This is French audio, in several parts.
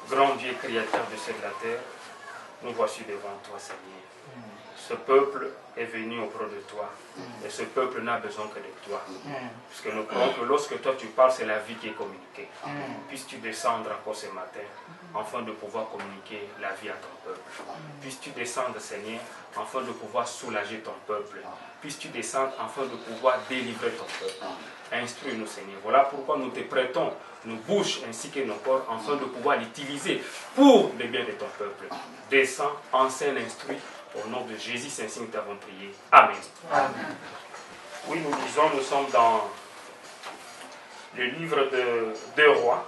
grand Dieu créateur de cette la terre, nous voici devant toi, Seigneur. Ce peuple est venu auprès de toi. Et ce peuple n'a besoin que de toi. Puisque nous croyons que lorsque toi tu parles, c'est la vie qui est communiquée. Puisses-tu descendre encore ce matin, afin de pouvoir communiquer la vie à ton peuple. Puisses-tu descendre, Seigneur, afin de pouvoir soulager ton peuple. Puisses-tu descendre afin de pouvoir délivrer ton peuple. Instruis-nous, Seigneur. Voilà pourquoi nous te prêtons nos bouches ainsi que nos corps, afin de pouvoir l'utiliser pour le bien de ton peuple. Descends, enseigne, instruis. Au nom de Jésus, c'est ainsi que nous t'avons prié. Amen. Amen. Oui, nous lisons, nous sommes dans le livre de 2 Rois.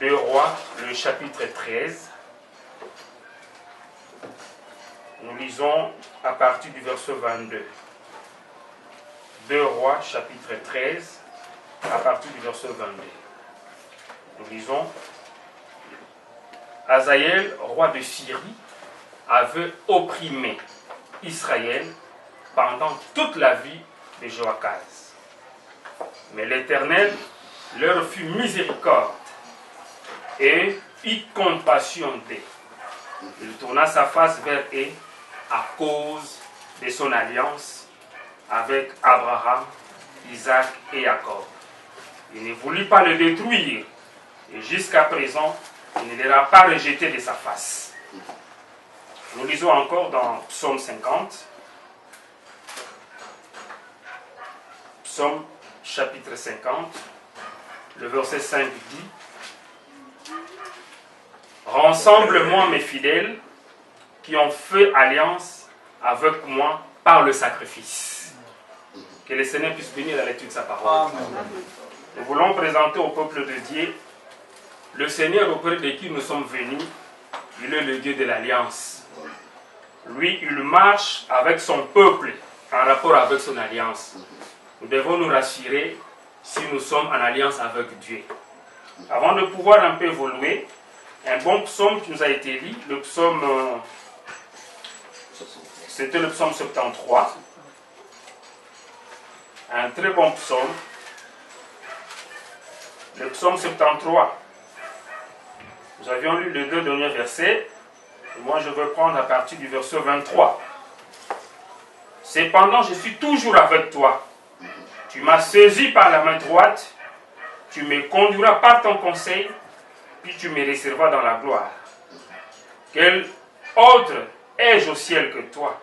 2 Rois, le chapitre 13. Nous lisons à partir du verset 22. 2 Rois, chapitre 13, à partir du verset 22. Nous lisons: Hazaël, roi de Syrie, avait opprimé Israël pendant toute la vie de Joachaz. Mais l'Éternel leur fut miséricorde et eut compassion d'eux. Il tourna sa face vers eux à cause de son alliance avec Abraham, Isaac et Jacob. Il ne voulut pas le détruire, et jusqu'à présent, il ne les a pas rejetés de sa face. Nous lisons encore dans Psaume 50. Psaume chapitre 50, le verset 5 dit: Rassemble-moi mes fidèles qui ont fait alliance avec moi par le sacrifice. Que le Seigneur puisse bénir la lecture de sa parole. Nous voulons présenter au peuple de Dieu le Seigneur auprès de qui nous sommes venus. Il est le Dieu de l'alliance. Lui, il marche avec son peuple en rapport avec son alliance. Nous devons nous rassurer si nous sommes en alliance avec Dieu. Avant de pouvoir un peu évoluer, un bon psaume qui nous a été lu, le psaume, c'était le psaume 73. Un très bon psaume. Le psaume 73. Nous avions lu les 2 derniers versets. Et moi, je veux prendre à partir du verset 23. Cependant, je suis toujours avec toi. Tu m'as saisi par la main droite. Tu me conduiras par ton conseil. Puis tu me recevras dans la gloire. Quel autre ai-je au ciel que toi?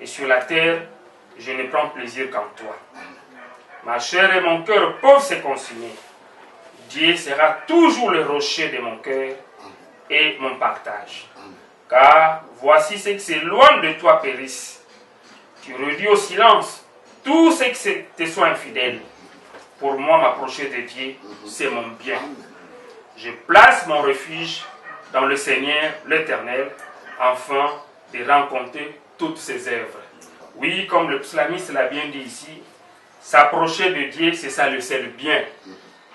Et sur la terre, je ne prends plaisir qu'en toi. Ma chair et mon cœur peuvent se consumer. Dieu sera toujours le rocher de mon cœur et mon partage. Car voici ceux qui s'éloignent de toi périssent. Tu réduis au silence tous ceux qui te sont infidèles. Pour moi, m'approcher de Dieu, c'est mon bien. Je place mon refuge dans le Seigneur, l'Éternel, afin de rencontrer toutes ses œuvres. Oui, comme le psalmiste l'a bien dit ici, s'approcher de Dieu, c'est ça le seul bien.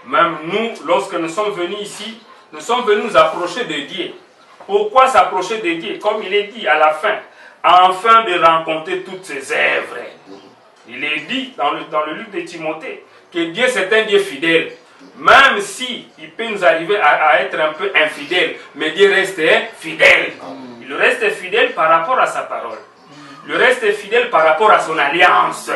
Même nous, lorsque nous sommes venus ici, nous sommes venus nous approcher de Dieu. Pourquoi s'approcher de Dieu? Comme il est dit à la fin, afin de rencontrer toutes ses œuvres. Il est dit dans le livre de Timothée que Dieu c'est un Dieu fidèle. Même si il peut nous arriver à être un peu infidèle, mais Dieu reste fidèle. Il reste fidèle par rapport à sa parole. Il reste fidèle par rapport à son alliance.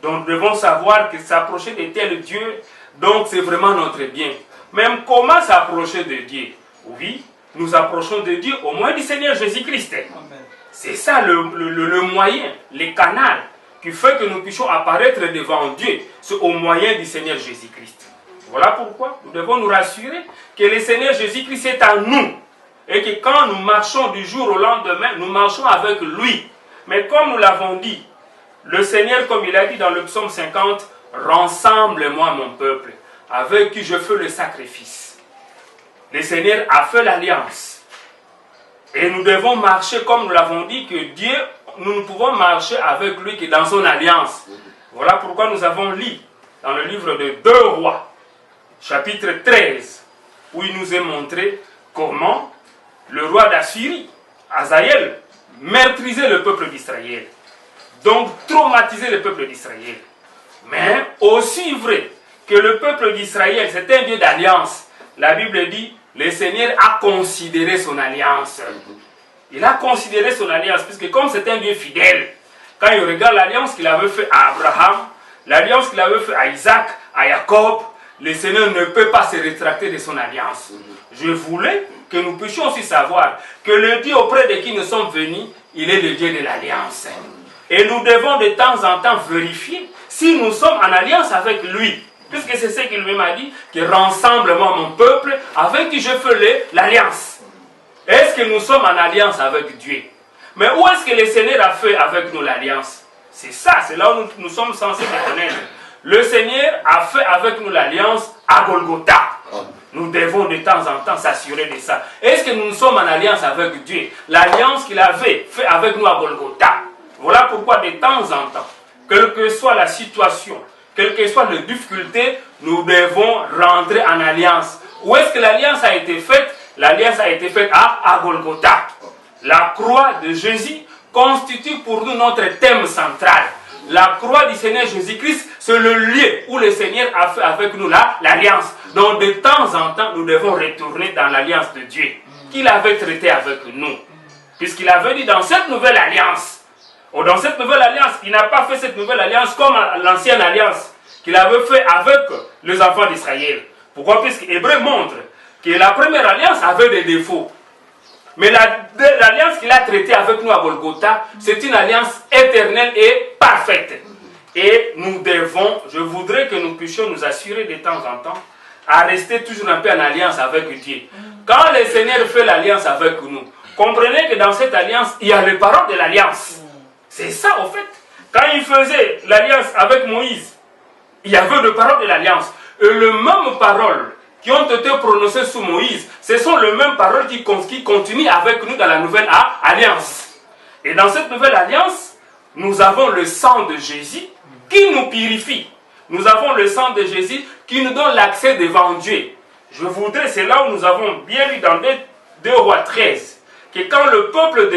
Donc nous devons savoir que s'approcher de tel Dieu, donc c'est vraiment notre bien. Même comment s'approcher de Dieu? Oui, nous approchons de Dieu au moyen du Seigneur Jésus-Christ. C'est ça le moyen, le canal qui fait que nous puissions apparaître devant Dieu. C'est au moyen du Seigneur Jésus-Christ. Voilà pourquoi nous devons nous rassurer que le Seigneur Jésus-Christ est en nous. Et que quand nous marchons du jour au lendemain, nous marchons avec lui. Mais comme nous l'avons dit, le Seigneur, comme il a dit dans le psaume 50, « Rassemble-moi mon peuple, avec qui je fais le sacrifice. » Le Seigneur a fait l'alliance. Et nous devons marcher, comme nous l'avons dit, que Dieu, nous ne pouvons marcher avec lui que dans son alliance. Voilà pourquoi nous avons lu dans le livre de 2 Rois, chapitre 13, où il nous est montré comment le roi d'Assyrie, Hazaël, meurtrisait le peuple d'Israël. Donc traumatisait le peuple d'Israël. Mais aussi vrai que le peuple d'Israël, c'est un Dieu d'alliance, la Bible dit, le Seigneur a considéré son alliance. Il a considéré son alliance, puisque comme c'est un Dieu fidèle, quand il regarde l'alliance qu'il avait fait à Abraham, l'alliance qu'il avait fait à Isaac, à Jacob, le Seigneur ne peut pas se rétracter de son alliance. Je voulais que nous puissions aussi savoir que le Dieu auprès de qui nous sommes venus, il est le Dieu de l'alliance. Et nous devons de temps en temps vérifier si nous sommes en alliance avec lui. Puisque c'est ce qu'il m'a dit, que rassemble-moi mon peuple avec qui je fais l'alliance. Est-ce que nous sommes en alliance avec Dieu? Mais où est-ce que le Seigneur a fait avec nous l'alliance? C'est ça, c'est là où nous sommes censés reconnaître. Le Seigneur a fait avec nous l'alliance à Golgotha. Nous devons de temps en temps s'assurer de ça. Est-ce que nous sommes en alliance avec Dieu? L'alliance qu'il avait fait avec nous à Golgotha. Voilà pourquoi de temps en temps, quelle que soit la situation, quelles que soient les difficultés, nous devons rentrer en alliance. Où est-ce que l'alliance a été faite? L'alliance a été faite à Golgotha. La croix de Jésus constitue pour nous notre thème central. La croix du Seigneur Jésus-Christ, c'est le lieu où le Seigneur a fait avec nous l'alliance. Donc de temps en temps, nous devons retourner dans l'alliance de Dieu qu'il avait traitée avec nous. Puisqu'il avait dit dans cette nouvelle alliance, ou dans cette nouvelle alliance, il n'a pas fait cette nouvelle alliance comme l'ancienne alliance qu'il avait fait avec les enfants d'Israël. Pourquoi? Puisque Hébreu montre que la première alliance avait des défauts. Mais l'alliance qu'il a traitée avec nous à Golgotha, c'est une alliance éternelle et parfaite. Et nous devons, je voudrais que nous puissions nous assurer de temps en temps à rester toujours un peu en alliance avec Dieu. Quand le Seigneur fait l'alliance avec nous, comprenez que dans cette alliance, il y a les paroles de l'alliance. C'est ça, au fait. Quand il faisait l'alliance avec Moïse, il y avait des paroles de l'alliance. Et les mêmes paroles qui ont été prononcées sous Moïse, ce sont les mêmes paroles qui continuent avec nous dans la nouvelle alliance. Et dans cette nouvelle alliance, nous avons le sang de Jésus qui nous purifie. Nous avons le sang de Jésus qui nous donne l'accès devant Dieu. Je voudrais, c'est là où nous avons bien lu dans 2 Rois 13, que quand le peuple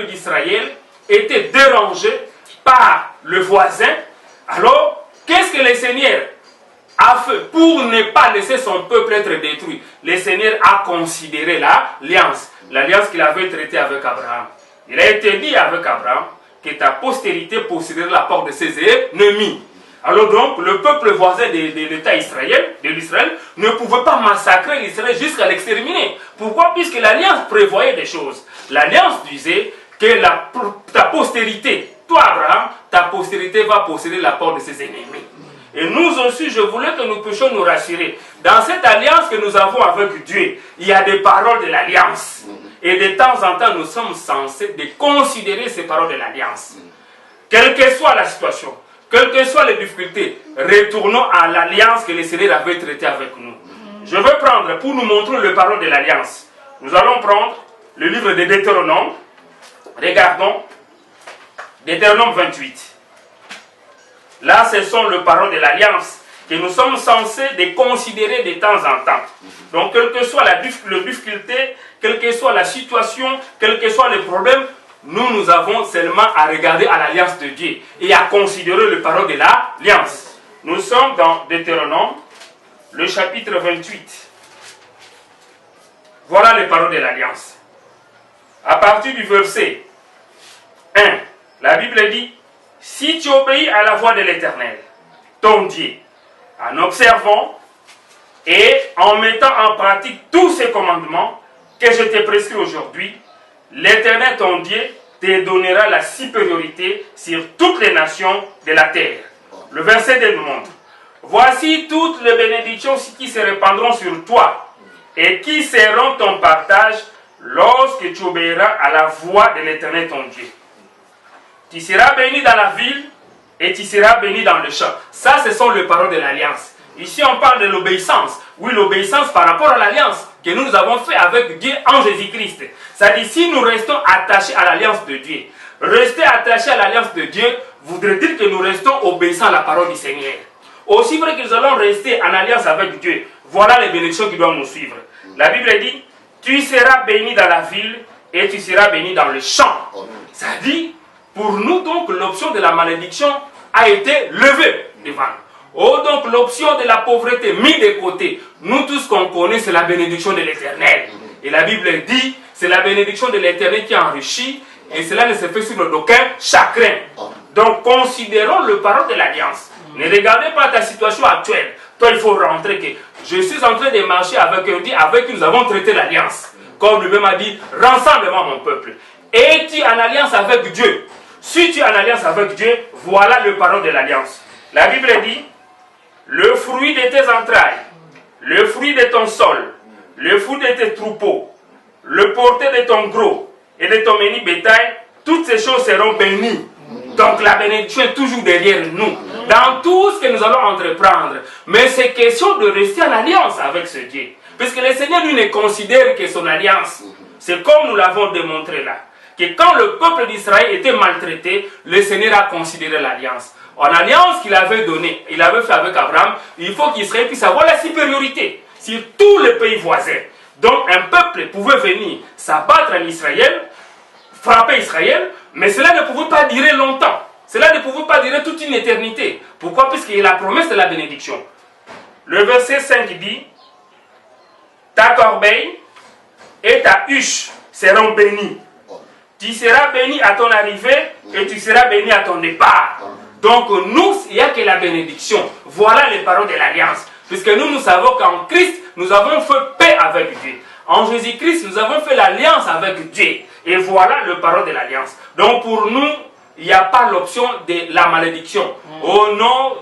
d'Israël était dérangé par le voisin, alors qu'est-ce que le Seigneur a fait pour ne pas laisser son peuple être détruit? Le Seigneur a considéré l'alliance qu'il avait traitée avec Abraham. Il a été dit avec Abraham que ta postérité possédera la porte de ses ennemis. Alors donc, le peuple voisin de l'État de l'Israël, ne pouvait pas massacrer l'Israël jusqu'à l'exterminer. Pourquoi? Puisque l'alliance prévoyait des choses. L'alliance disait que ta postérité, toi Abraham, ta postérité va posséder la porte de ses ennemis. Et nous aussi, je voulais que nous puissions nous rassurer. Dans cette alliance que nous avons avec Dieu, il y a des paroles de l'alliance. Et de temps en temps, nous sommes censés de considérer ces paroles de l'alliance. Quelle que soit la situation, quelles que soient les difficultés, retournons à l'alliance que le Seigneur avait traitée avec nous. Je vais prendre, pour nous montrer les paroles de l'alliance, nous allons prendre le livre de Deutéronome. Regardons, Deutéronome 28. Là, ce sont les paroles de l'alliance que nous sommes censés de considérer de temps en temps. Donc, quelle que soit la difficulté, quelle que soit la situation, quels que soient les problèmes, nous avons seulement à regarder à l'alliance de Dieu et à considérer les paroles de l'alliance. Nous sommes dans Deutéronome, le chapitre 28. Voilà les paroles de l'alliance. À partir du verset 1, la Bible dit: si tu obéis à la voix de l'Éternel, ton Dieu, en observant et en mettant en pratique tous ces commandements que je t'ai prescrits aujourd'hui, l'Éternel, ton Dieu, te donnera la supériorité sur toutes les nations de la terre. Le verset 2 nous montre: voici toutes les bénédictions qui se répandront sur toi et qui seront ton partage lorsque tu obéiras à la voix de l'Éternel, ton Dieu. Tu seras béni dans la ville et tu seras béni dans le champ. Ça, ce sont les paroles de l'alliance. Ici, on parle de l'obéissance. Oui, l'obéissance par rapport à l'alliance que nous avons fait avec Dieu en Jésus-Christ. C'est-à-dire, si nous restons attachés à l'alliance de Dieu, rester attachés à l'alliance de Dieu voudrait dire que nous restons obéissants à la parole du Seigneur. Aussi vrai que nous allons rester en alliance avec Dieu, voilà les bénédictions qui doivent nous suivre. La Bible dit: tu seras béni dans la ville et tu seras béni dans le champ. C'est-à-dire, pour nous donc, l'option de la malédiction a été levée devant nous. Oh, donc l'option de la pauvreté mise de côté. Nous tous qu'on connaît, c'est la bénédiction de l'Éternel. Et la Bible dit, c'est la bénédiction de l'Éternel qui enrichit, et cela ne se fait sur d'aucun chagrin. Donc considérons le parole de l'alliance. Ne regardez pas ta situation actuelle. Toi, il faut rentrer que je suis en train de marcher avec un Dieu avec qui nous avons traité l'alliance. Comme lui-même a dit, rassemble-moi mon peuple. Et tu es en alliance avec Dieu. Si tu es en alliance avec Dieu, voilà le parole de l'alliance. La Bible dit, le fruit de tes entrailles, le fruit de ton sol, le fruit de tes troupeaux, le porté de ton gros et de ton menu bétail, toutes ces choses seront bénies. Donc la bénédiction est toujours derrière nous, dans tout ce que nous allons entreprendre. Mais c'est question de rester en alliance avec ce Dieu. Puisque le Seigneur, lui, ne considère que son alliance. C'est comme nous l'avons démontré là. Que quand le peuple d'Israël était maltraité, le Seigneur a considéré l'alliance. En alliance qu'il avait donnée, il avait fait avec Abraham, il faut qu'Israël puisse avoir la supériorité sur tous les pays voisins. Donc un peuple pouvait venir s'abattre en Israël, frapper Israël, mais cela ne pouvait pas durer longtemps. Cela ne pouvait pas durer toute une éternité. Pourquoi? Puisqu'il y a la promesse de la bénédiction. Le verset 5 dit, ta corbeille et ta huche seront bénies. Tu seras béni à ton arrivée et tu seras béni à ton départ. Donc nous, il n'y a que la bénédiction. Voilà les paroles de l'alliance. Puisque nous savons qu'en Christ, nous avons fait paix avec Dieu. En Jésus-Christ, nous avons fait l'alliance avec Dieu. Et voilà le parole de l'alliance. Donc pour nous, il n'y a pas l'option de la malédiction. Oh non,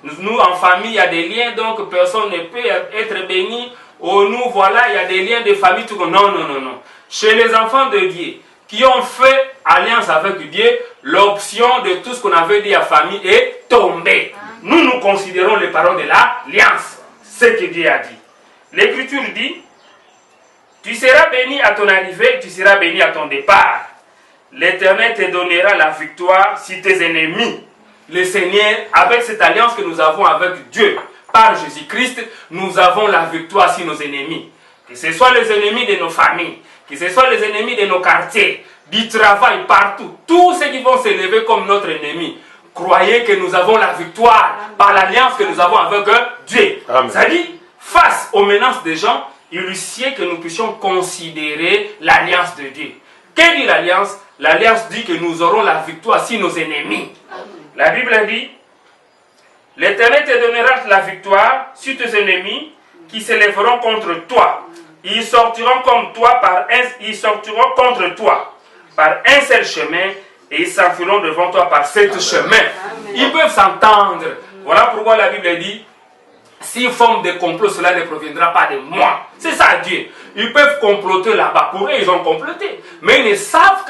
nous en famille, il y a des liens, donc personne ne peut être béni. Oh nous, voilà, il y a des liens de famille. Tout. Non, non, non, non. Chez les enfants de Dieu, qui ont fait alliance avec Dieu, l'option de tout ce qu'on avait dit à famille est tombée. Nous considérons les paroles de l'alliance, ce que Dieu a dit. L'Écriture dit, tu seras béni à ton arrivée, tu seras béni à ton départ. L'Éternel te donnera la victoire sur tes ennemis. Le Seigneur, avec cette alliance que nous avons avec Dieu, par Jésus-Christ, nous avons la victoire sur nos ennemis. Que ce soit les ennemis de nos familles, que ce soit les ennemis de nos quartiers, du travail, partout, tous ceux qui vont s'élever comme notre ennemi, croyez que nous avons la victoire par l'alliance que nous avons avec Dieu. C'est-à-dire, face aux menaces des gens, il est que nous puissions considérer l'alliance de Dieu. Qu'est dit l'alliance? L'alliance dit que nous aurons la victoire sur nos ennemis. La Bible dit, l'Éternel te donnera la victoire sur tes ennemis qui s'élèveront contre toi. Ils sortiront contre toi par un seul chemin et ils s'enfuiront devant toi par sept chemins. Ils peuvent s'entendre. Voilà pourquoi la Bible dit, s'ils forment des complots, cela ne proviendra pas de moi. C'est ça Dieu. Ils peuvent comploter là-bas. Pour eux, ils ont comploté. Mais ils ne savent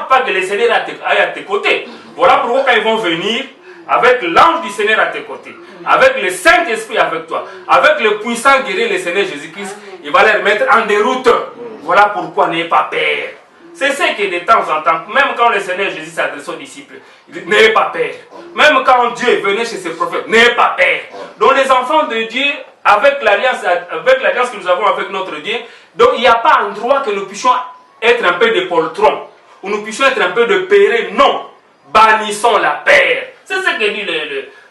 pas que le Seigneur est à tes côtés. Voilà pourquoi quand ils vont venir, avec l'ange du Seigneur à tes côtés, avec le Saint-Esprit avec toi, avec le puissant guerrier, le Seigneur Jésus-Christ, il va les mettre en déroute. Voilà pourquoi n'ayez pas peur. C'est ce que de temps en temps, même quand le Seigneur Jésus s'adresse aux disciples, il dit, n'ayez pas peur. Même quand Dieu venait chez ses prophètes, n'ayez pas peur. Donc les enfants de Dieu, avec l'alliance que nous avons avec notre Dieu, donc il n'y a pas endroit que nous puissions être un peu de poltron, où nous puissions être un peu de péré. Non, bannissons la peur. C'est ce que dit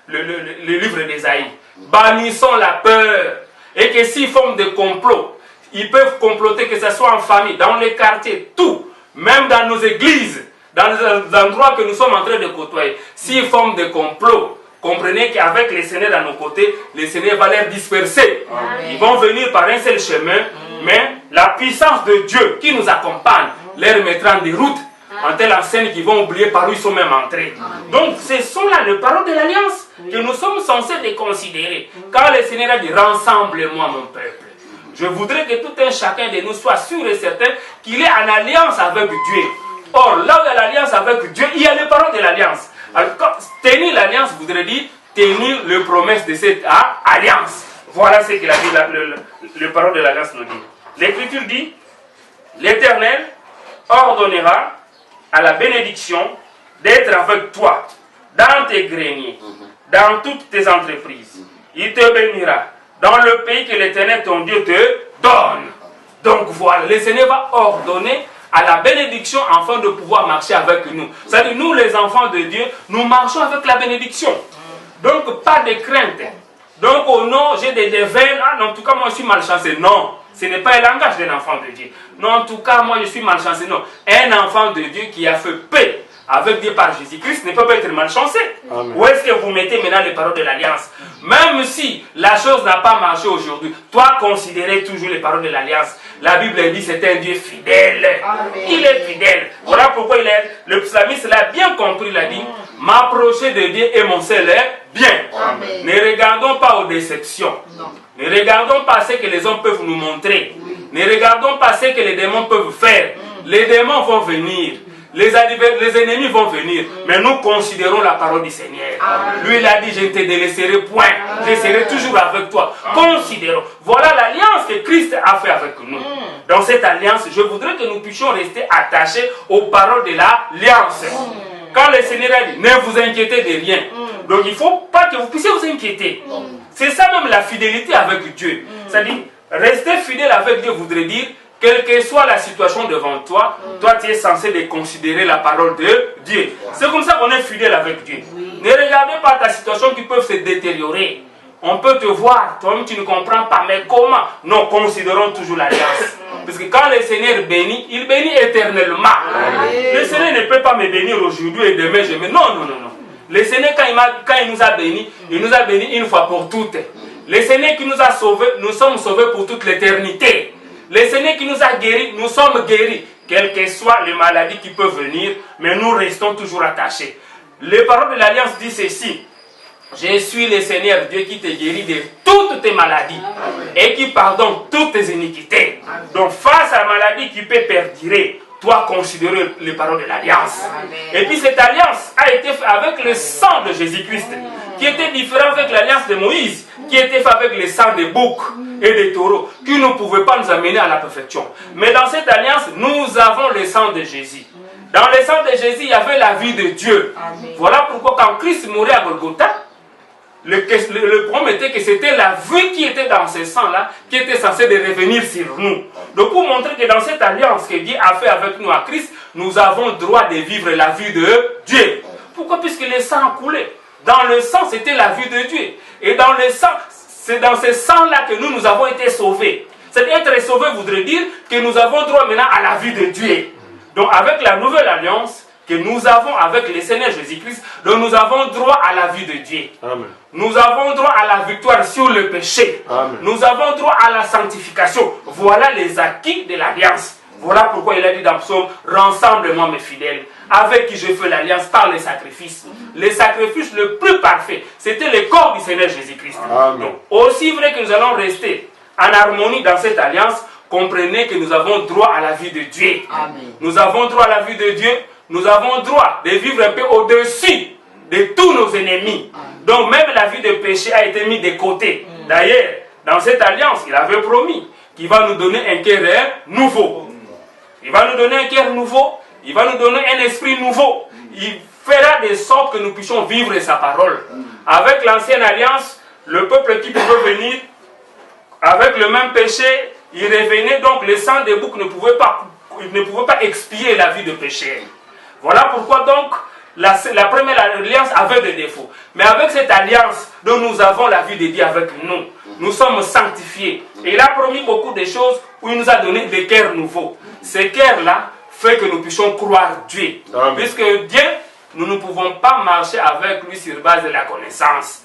le livre d'Ésaïe. Bannissons la peur. Et que s'ils forment des complots, ils peuvent comploter, que ce soit en famille, dans les quartiers, tout. Même dans nos églises, dans les endroits que nous sommes en train de côtoyer. S'ils forment des complots, comprenez qu'avec les Seigneurs à nos côtés, les Seigneurs vont les disperser. Amen. Ils vont venir par un seul chemin, mais la puissance de Dieu qui nous accompagne les mettra en déroute, en telle enseigne qu'ils vont oublier par où ils sont même entrés. Amen. Donc ce sont là les paroles de l'alliance que nous sommes censés de considérer. Quand le Seigneur a dit, rassemble-moi mon peuple. Je voudrais que tout un chacun de nous soit sûr et certain qu'il est en alliance avec Dieu. Or, là où il y a l'alliance avec Dieu, il y a les paroles de l'alliance. Alors, tenir l'alliance voudrait dire tenir les promesses de cette alliance. Voilà ce que le parole de l'alliance nous dit. L'Écriture dit, l'Éternel ordonnera à la bénédiction d'être avec toi dans tes greniers, dans toutes tes entreprises. Il te bénira dans le pays que l'Éternel ton Dieu te donne. Donc voilà, le Seigneur va ordonner à la bénédiction afin de pouvoir marcher avec nous. C'est-à-dire, nous les enfants de Dieu, nous marchons avec la bénédiction. Donc, pas de crainte. Donc, oh non, j'ai des veines. Ah, non, en tout cas, moi, je suis malchanceux. Non, ce n'est pas un langage d'un enfant de Dieu. Non, en tout cas, moi, je suis malchanceux. Non, un enfant de Dieu qui a fait paix avec Dieu par Jésus-Christ ne peut pas être malchanceux. Amen. Où est-ce que vous mettez maintenant les paroles de l'alliance? Même si la chose n'a pas marché aujourd'hui, toi, considérez toujours les paroles de l'alliance. La Bible dit c'est un Dieu fidèle. Amen. Il est fidèle. Voilà pourquoi le psalmiste l'a bien compris. Il a dit, m'approcher de Dieu et mon seul est bien. Amen. Ne regardons pas aux déceptions. Non. Ne regardons pas ce que les hommes peuvent nous montrer. Oui. Ne regardons pas ce que les démons peuvent faire. Les démons vont venir. Les ennemis vont venir, mais nous considérons la parole du Seigneur. Amen. Lui, il a dit, je ne te délaisserai point. Amen. Je serai toujours avec toi. Amen. Considérons. Voilà l'alliance que Christ a fait avec nous. Dans cette alliance, je voudrais que nous puissions rester attachés aux paroles de l'alliance. Quand le Seigneur a dit, ne vous inquiétez de rien. Donc il ne faut pas que vous puissiez vous inquiéter. C'est ça même la fidélité avec Dieu. C'est-à-dire, rester fidèle avec Dieu voudrait dire, quelle que soit la situation devant toi, toi tu es censé de considérer la parole de Dieu. C'est comme ça qu'on est fidèle avec Dieu. Ne regardez pas ta situation qui peut se détériorer. On peut te voir, toi-même tu ne comprends pas, mais comment? Non, considérons toujours l'alliance. Parce que quand le Seigneur bénit, il bénit éternellement. Le Seigneur ne peut pas me bénir aujourd'hui et demain je me... Non, non, non, non. Le Seigneur, quand il nous a bénis une fois pour toutes. Le Seigneur qui nous a sauvés, nous sommes sauvés pour toute l'éternité. Le Seigneur qui nous a guéris, nous sommes guéris. Quelles que soient les maladies qui peuvent venir, mais nous restons toujours attachés. Les paroles de l'Alliance disent ceci. Je suis le Seigneur Dieu qui te guérit de toutes tes maladies. Amen. Et qui pardonne toutes tes iniquités. Amen. Donc face à la maladie qui peut perdurer, toi considérer les paroles de l'Alliance. Et puis cette alliance a été faite avec le sang de Jésus-Christ, qui était différent avec l'alliance de Moïse, qui était faite avec le sang des boucs et des taureaux, qui ne pouvait pas nous amener à la perfection. Mais dans cette alliance, nous avons le sang de Jésus. Dans le sang de Jésus, il y avait la vie de Dieu. Amen. Voilà pourquoi quand Christ mourait à Golgotha, le problème était que c'était la vie qui était dans ce sang-là, qui était censée de revenir sur nous. Donc pour montrer que dans cette alliance que Dieu a fait avec nous à Christ, nous avons le droit de vivre la vie de Dieu. Pourquoi? Puisque le sang a coulé. Dans le sang, c'était la vie de Dieu. Et dans le sang, c'est dans ce sang-là que nous avons été sauvés. C'est être sauvé voudrait dire que nous avons droit maintenant à la vie de Dieu. Donc avec la nouvelle alliance que nous avons avec le Seigneur Jésus-Christ, donc nous avons droit à la vie de Dieu. Amen. Nous avons droit à la victoire sur le péché. Amen. Nous avons droit à la sanctification. Voilà les acquis de l'alliance. Voilà pourquoi il a dit dans le psaume, rassemble-moi mes fidèles, avec qui je fais l'alliance par les sacrifices. Les sacrifices le plus parfait, c'était le corps du Seigneur Jésus-Christ. Donc, aussi vrai que nous allons rester en harmonie dans cette alliance, comprenez que nous avons droit à la vie de Dieu. Amen. Nous avons droit à la vie de Dieu. Nous avons droit de vivre un peu au-dessus de tous nos ennemis. Donc même la vie de péché a été mise de côté. D'ailleurs, dans cette alliance, il avait promis qu'il va nous donner un cœur nouveau. Il va nous donner un cœur nouveau. Il va nous donner un esprit nouveau. Il fera de sorte que nous puissions vivre sa parole. Avec l'ancienne alliance, le peuple qui pouvait venir avec le même péché, il revenait, donc le sang des boucs ne pouvait pas expier la vie de péché. Voilà pourquoi donc la première alliance avait des défauts. Mais avec cette alliance dont nous avons la vie de Dieu avec nous, nous sommes sanctifiés. Et il a promis beaucoup de choses où il nous a donné des cœurs nouveaux. Ces cœurs-là fait que nous puissions croire Dieu. Amen. Puisque Dieu, nous ne pouvons pas marcher avec lui sur base de la connaissance.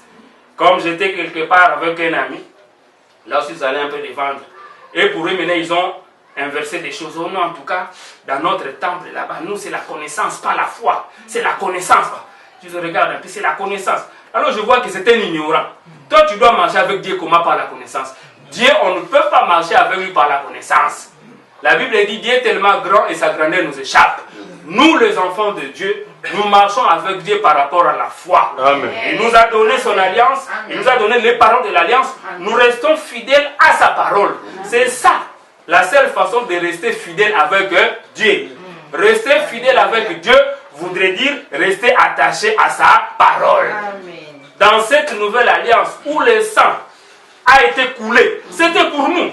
Comme j'étais quelque part avec un ami, là aussi, ils allaient un peu les vendre. Et pour eux, maintenant, ils ont inversé des choses. Oh non, en tout cas, dans notre temple, là-bas, nous, c'est la connaissance, pas la foi. C'est la connaissance. Je regarde un peu, c'est la connaissance. Alors, je vois que c'est un ignorant. Toi, tu dois marcher avec Dieu comment? Par la connaissance. Dieu, on ne peut pas marcher avec lui par la connaissance. La Bible dit, Dieu est tellement grand et sa grandeur nous échappe. Nous, les enfants de Dieu, nous marchons avec Dieu par rapport à la foi. Amen. Il nous a donné son alliance, il nous a donné les paroles de l'alliance. Nous restons fidèles à sa parole. C'est ça, la seule façon de rester fidèle avec Dieu. Rester fidèle avec Dieu voudrait dire rester attaché à sa parole. Amen. Dans cette nouvelle alliance où le sang a été coulé, c'était pour nous.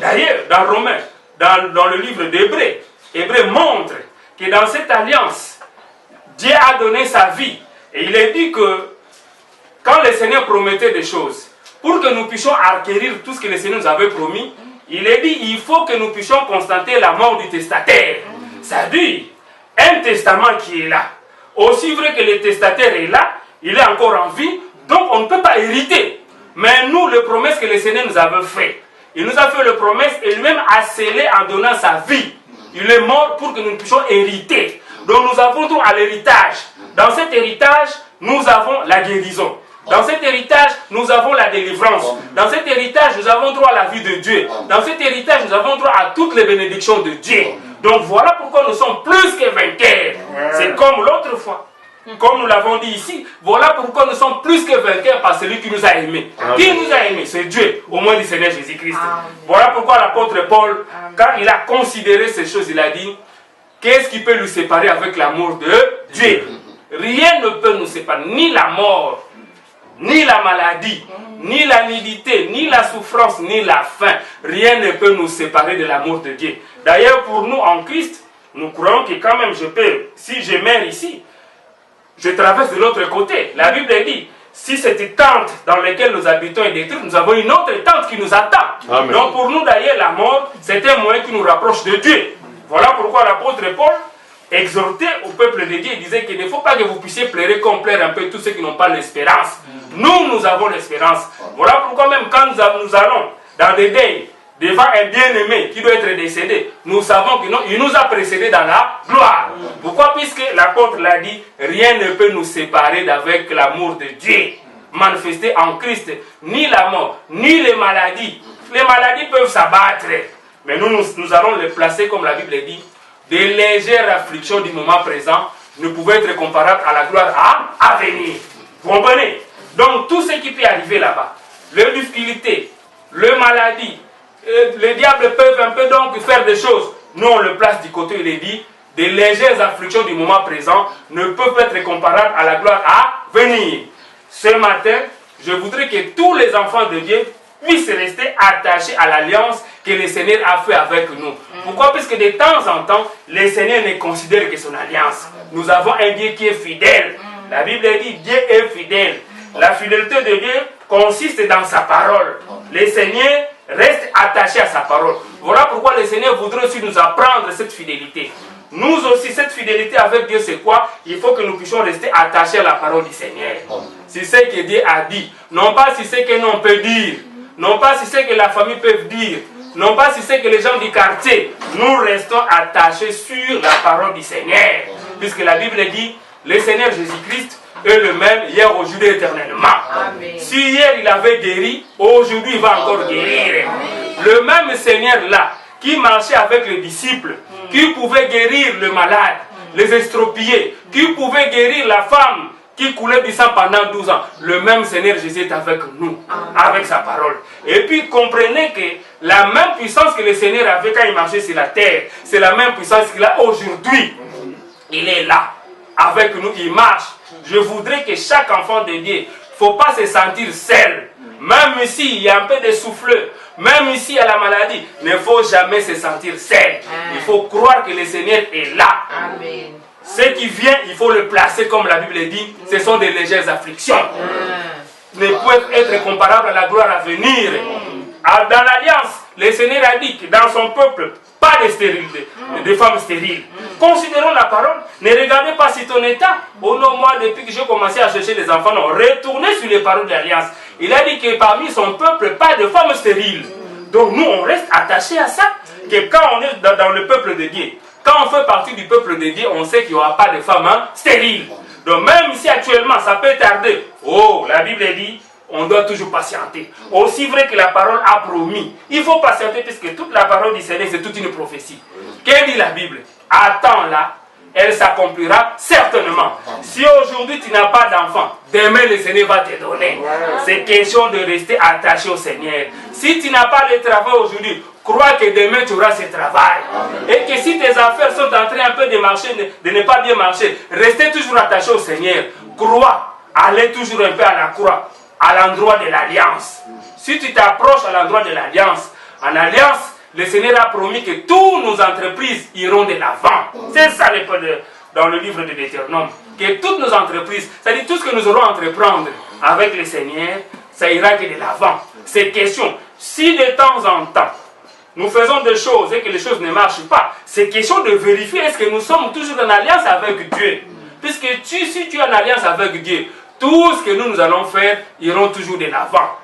D'ailleurs, dans Romains, dans le livre d'Hébreux, Hébreux montre que dans cette alliance, Dieu a donné sa vie. Et il est dit que quand le Seigneur promettait des choses, pour que nous puissions acquérir tout ce que le Seigneur nous avait promis, il est dit, il faut que nous puissions constater la mort du testataire. C'est-à-dire, un testament qui est là. Aussi vrai que le testataire est là, il est encore en vie, donc on ne peut pas hériter. Mais nous, les promesses que le Seigneur nous avait faites, il nous a fait les promesses et lui-même a scellé en donnant sa vie. Il est mort pour que nous puissions hériter. Donc nous avons droit à l'héritage. Dans cet héritage, nous avons la guérison. Dans cet héritage, nous avons la délivrance. Dans cet héritage, nous avons droit à la vie de Dieu. Dans cet héritage, nous avons droit à toutes les bénédictions de Dieu. Donc voilà pourquoi nous sommes plus que vainqueurs. C'est comme l'autre fois. Comme nous l'avons dit ici, voilà pourquoi nous sommes plus que vainqueurs par celui qui nous a aimés. Qui nous a aimés? C'est Dieu, au moins du Seigneur Jésus-Christ. Voilà pourquoi l'apôtre Paul, quand il a considéré ces choses, il a dit, qu'est-ce qui peut nous séparer avec l'amour de Dieu? Rien ne peut nous séparer, ni la mort, ni la maladie, ni la nudité, ni la souffrance, ni la faim. Rien ne peut nous séparer de l'amour de Dieu. D'ailleurs, pour nous en Christ, nous croyons que quand même je peux, si je meurs ici, je traverse de l'autre côté. La Bible dit, si cette tente dans laquelle nous habitons est détruite, nous avons une autre tente qui nous attend. Amen. Donc pour nous d'ailleurs, la mort, c'est un moyen qui nous rapproche de Dieu. Voilà pourquoi l'apôtre Paul exhortait au peuple de Dieu, il disait qu'il ne faut pas que vous puissiez pleurer comme pleurent un peu tous ceux qui n'ont pas l'espérance. Nous avons l'espérance. Voilà pourquoi même quand nous allons dans des deuils, devant un bien-aimé qui doit être décédé, nous savons qu'il nous a précédés dans la gloire. Pourquoi? Puisque l'apôtre l'a dit, rien ne peut nous séparer d'avec l'amour de Dieu manifesté en Christ. Ni la mort, ni les maladies. Les maladies peuvent s'abattre, mais nous allons les placer, comme la Bible dit, des légères afflictions du moment présent ne pouvaient être comparables à la gloire à venir. Vous comprenez? Donc tout ce qui peut arriver là-bas, les difficultés, les maladies, les diables peuvent un peu donc faire des choses. Nous on le place du côté, il est dit, des légères afflictions du moment présent ne peuvent être comparables à la gloire à venir. Ce matin, je voudrais que tous les enfants de Dieu puissent rester attachés à l'alliance que le Seigneur a fait avec nous. Pourquoi? Parce que de temps en temps, le Seigneur ne considère que son alliance. Nous avons un Dieu qui est fidèle. La Bible dit, Dieu est fidèle. La fidélité de Dieu consiste dans sa parole. Le Seigneur reste attaché à sa parole. Voilà pourquoi le Seigneur voudrait aussi nous apprendre cette fidélité. Nous aussi, cette fidélité avec Dieu, c'est quoi? Il faut que nous puissions rester attachés à la parole du Seigneur. C'est ce que Dieu a dit. Non pas si c'est que l'on peut dire. Non pas si c'est que la famille peut dire. Non pas si c'est que les gens du quartier. Nous restons attachés sur la parole du Seigneur. Puisque la Bible dit, le Seigneur Jésus-Christ est le même hier, aujourd'hui, éternellement. Amen. Si hier il avait guéri, aujourd'hui il va encore guérir. Amen. Le même Seigneur là, qui marchait avec les disciples, qui pouvait guérir le malade, les estropiés, qui pouvait guérir la femme qui coulait du sang pendant 12 ans. Le même Seigneur Jésus est avec nous, avec sa parole. Et puis comprenez que la même puissance que le Seigneur avait quand il marchait sur la terre, c'est la même puissance qu'il a aujourd'hui. Il est là, avec nous, il marche. Je voudrais que chaque enfant de Dieu, il ne faut pas se sentir seul. Même s'il y a un peu de souffle, même s'il y a la maladie, il ne faut jamais se sentir seul. Il faut croire que le Seigneur est là. Amen. Ce qui vient, il faut le placer comme la Bible dit, ce sont des légères afflictions. Ne peuvent être comparables à la gloire à venir. Dans l'Alliance, le Seigneur a dit que dans son peuple, pas de stérilité, de femmes stériles. Considérons la parole. Ne regardez pas si ton état. Oh non, moi, depuis que j'ai commencé à chercher des enfants, non, retournez sur les paroles de l'Alliance. Il a dit que parmi son peuple, pas de femmes stériles. Donc nous, on reste attachés à ça. Que quand on est dans le peuple de Dieu, quand on fait partie du peuple de Dieu, on sait qu'il n'y aura pas de femmes stériles. Donc même si actuellement ça peut tarder, la Bible dit, on doit toujours patienter. Aussi vrai que la parole a promis, il faut patienter puisque toute la parole du Seigneur c'est toute une prophétie. Qu'est-ce dit la Bible? Attends-la, elle s'accomplira certainement. Si aujourd'hui tu n'as pas d'enfant, demain le Seigneur va te donner. C'est question de rester attaché au Seigneur. Si tu n'as pas le travail aujourd'hui, crois que demain tu auras ce travail. Et que si tes affaires sont en train un peu de marcher, de ne pas bien marcher, restez toujours attaché au Seigneur. Crois, allez toujours un peu à la croix, à l'endroit de l'alliance. Si tu t'approches à l'endroit de l'alliance, en alliance, le Seigneur a promis que toutes nos entreprises iront de l'avant. C'est ça dans le livre de Deutéronome. Que toutes nos entreprises, c'est-à-dire tout ce que nous aurons à entreprendre, avec le Seigneur, ça ira que de l'avant. C'est question. Si de temps en temps, nous faisons des choses et que les choses ne marchent pas, c'est question de vérifier est-ce que nous sommes toujours en alliance avec Dieu. Puisque si tu es en alliance avec Dieu, tout ce que nous allons faire iront toujours de l'avant.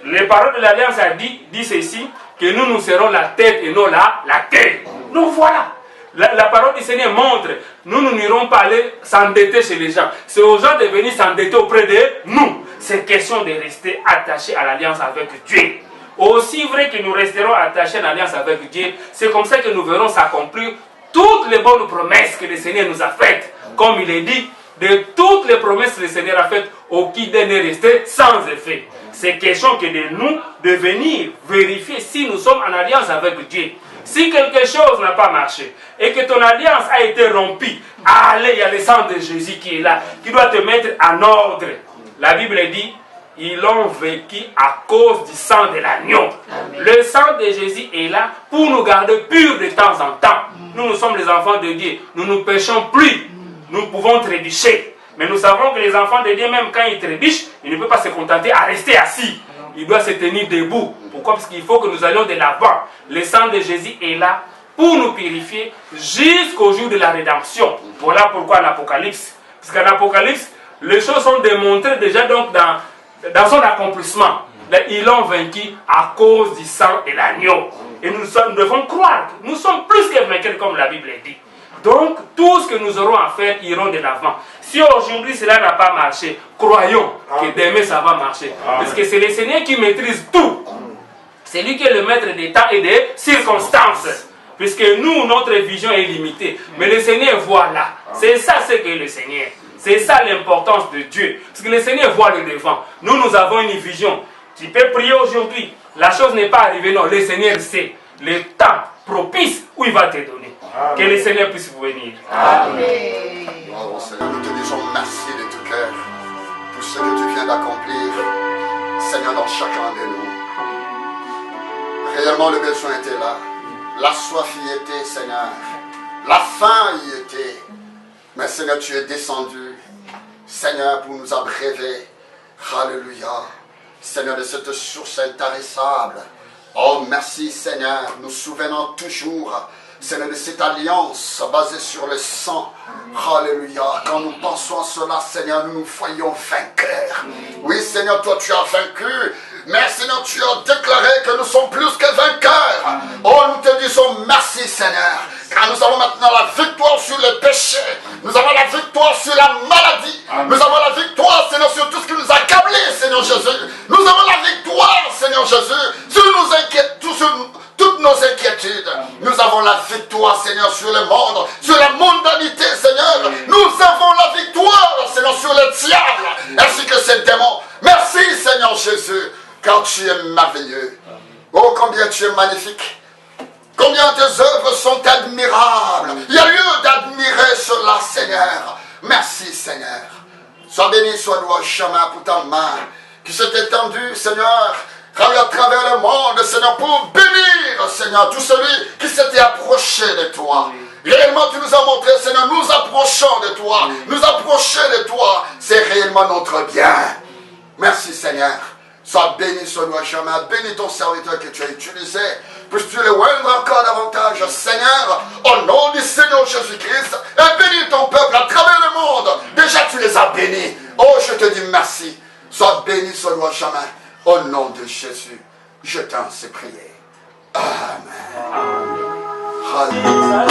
Les paroles de l'alliance dit ceci, que nous serons la tête et non la queue. Donc voilà. La parole du Seigneur montre, nous n'irons pas aller s'endetter chez les gens. C'est aux gens de venir s'endetter auprès de nous. C'est question de rester attachés à l'alliance avec Dieu. Aussi vrai que nous resterons attachés à l'alliance avec Dieu, c'est comme ça que nous verrons s'accomplir toutes les bonnes promesses que le Seigneur nous a faites. Comme il est dit, de toutes les promesses que le Seigneur a faites, aucun n'est resté sans effet. C'est question que de nous, de venir vérifier si nous sommes en alliance avec Dieu. Si quelque chose n'a pas marché et que ton alliance a été rompue, allez, il y a le sang de Jésus qui est là, qui doit te mettre en ordre. La Bible dit, ils l'ont vécu à cause du sang de l'agneau. Le sang de Jésus est là pour nous garder purs de temps en temps. Nous sommes les enfants de Dieu. Nous ne péchons plus. Nous pouvons trébucher. Mais nous savons que les enfants de Dieu, même quand ils trébuchent, ils ne peuvent pas se contenter à rester assis. Ils doivent se tenir debout. Pourquoi? Parce qu'il faut que nous allions de l'avant. Le sang de Jésus est là pour nous purifier jusqu'au jour de la rédemption. Voilà pourquoi en Apocalypse. Parce qu'en Apocalypse, les choses sont démontrées déjà donc dans son accomplissement. Ils l'ont vaincu à cause du sang de l'agneau. Et nous devons croire que nous sommes plus que vainqueurs comme la Bible dit. Donc, tout ce que nous aurons à faire iront de l'avant. Si aujourd'hui cela n'a pas marché, croyons que demain ça va marcher. Parce que c'est le Seigneur qui maîtrise tout. C'est lui qui est le maître des temps et des circonstances. Puisque nous, notre vision est limitée. Mais le Seigneur voit là. C'est ça ce qu'est le Seigneur. C'est ça l'importance de Dieu. Parce que le Seigneur voit le devant. Nous avons une vision. Tu peux prier aujourd'hui. La chose n'est pas arrivée. Non, le Seigneur sait le temps propice où il va te donner. Amen. Que le Seigneur puisse vous bénir. Amen. Oh Seigneur, nous te disons merci de tout cœur pour ce que tu viens d'accomplir, Seigneur, dans chacun de nous. Réellement, le besoin était là. La soif y était, Seigneur. La faim y était. Mais Seigneur, tu es descendu, Seigneur, pour nous abreuver. Alléluia. Seigneur, de cette source intarissable. Oh, merci, Seigneur. Nous souvenons toujours, Seigneur, de cette alliance basée sur le sang. Alléluia. Quand nous pensons à cela, Seigneur, nous nous voyons vainqueurs. Oui, Seigneur, toi, tu as vaincu. Mais, Seigneur, tu as déclaré que nous sommes plus que vainqueurs. Oh, nous te disons merci, Seigneur. Car nous avons maintenant la victoire sur le péché. Nous avons la victoire sur la maladie. Nous avons la victoire, Seigneur, sur tout ce qui nous a accablés, Seigneur Jésus. Nous avons la victoire, Seigneur Jésus, sur toutes nos inquiétudes. Nous avons la victoire, Seigneur, sur le monde, sur la mondanité, Seigneur. Nous avons la victoire, Seigneur, sur le diable, ainsi que ses démons. Merci, Seigneur Jésus, car tu es merveilleux. Oh, combien tu es magnifique. Combien tes œuvres sont admirables. Il y a lieu d'admirer cela, Seigneur. Merci, Seigneur. Sois béni, sois loué, chemin pour ta main qui s'est étendue, Seigneur, à travers le monde, Seigneur, pour bénir, Seigneur, tout celui qui s'était approché de toi. Réellement, tu nous as montré, Seigneur, nous approchons de toi. Nous approcher de toi, c'est réellement notre bien. Merci, Seigneur. Sois béni, sois loué, chemin. Bénis ton serviteur que tu as utilisé. Puisses-tu le oindre encore davantage, Seigneur, au nom du Seigneur Jésus-Christ. Et bénis ton peuple à travers le monde. Déjà, tu les as bénis. Oh, je te dis merci. Sois béni, sois loué, chemin. Au nom de Jésus, je t'en sais prier. Amen. Alléluia.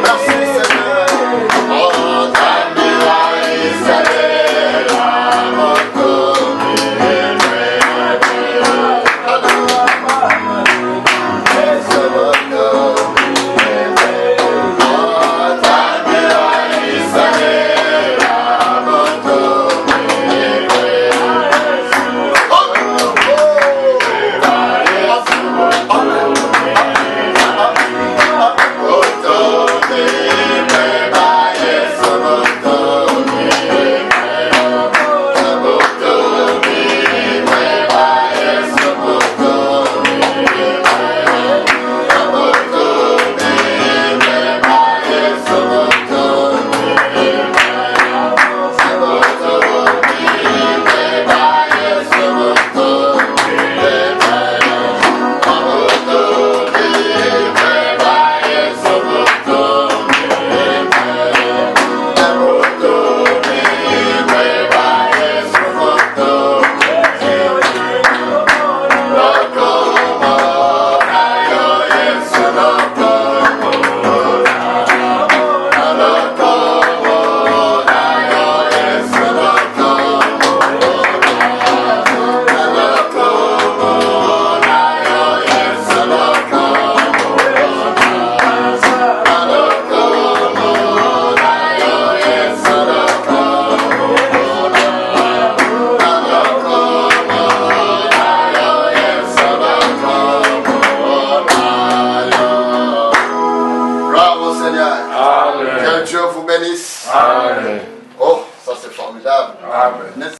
Merci Seigneur. Oh, Seigneur. Amen. Que Dieu vous bénisse. Amen. Oh, ça c'est formidable. Amen.